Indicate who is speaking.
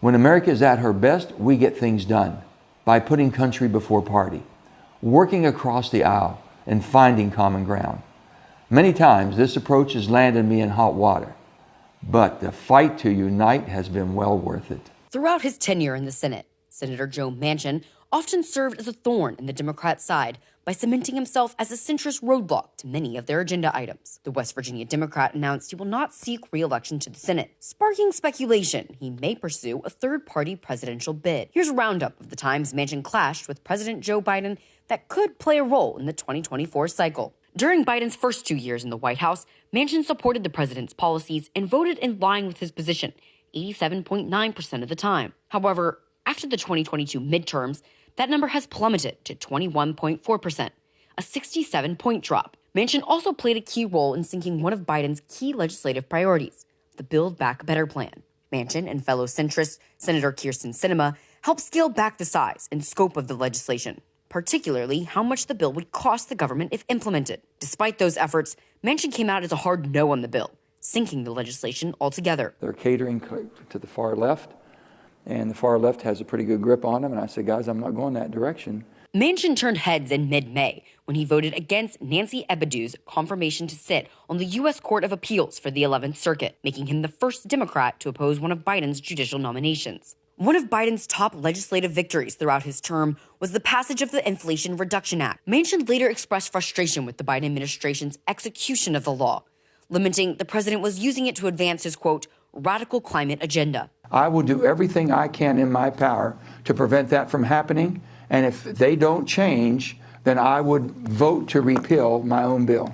Speaker 1: When America is at her best, we get things done by putting country before party, working across the aisle, and finding common ground. Many times, this approach has landed me in hot water, but the fight to unite has been well worth it.
Speaker 2: Throughout his tenure in the Senate, Senator Joe Manchin often served as a thorn in the Democrat side by cementing himself as a centrist roadblock to many of their agenda items. The West Virginia Democrat announced he will not seek re-election to the Senate, sparking speculation he may pursue a third-party presidential bid. Here's a roundup of the times Manchin clashed with President Joe Biden that could play a role in the 2024 cycle. During Biden's first 2 years in the White House, Manchin supported the president's policies and voted in line with his position 87.9% of the time. However, after the 2022 midterms, that number has plummeted to 21.4%, a 67-point drop. Manchin also played a key role in sinking one of Biden's key legislative priorities, the Build Back Better plan. Manchin and fellow centrist Senator Kyrsten Sinema helped scale back the size and scope of the legislation, particularly how much the bill would cost the government if implemented. Despite those efforts, Manchin came out as a hard no on the bill, sinking the legislation altogether.
Speaker 1: They're catering to the far left, and the far left has a pretty good grip on them, and I said, guys, I'm not going that direction.
Speaker 2: Manchin turned heads in mid-May when he voted against Nancy Ebedu's confirmation to sit on the U.S. Court of Appeals for the 11th Circuit, making him the first Democrat to oppose one of Biden's judicial nominations. One of Biden's top legislative victories throughout his term was the passage of the Inflation Reduction Act. Manchin later expressed frustration with the Biden administration's execution of the law, lamenting the president was using it to advance his, quote, radical climate agenda.
Speaker 1: I will do everything I can in my power to prevent that from happening, and if they don't change, then I would vote to repeal my own bill.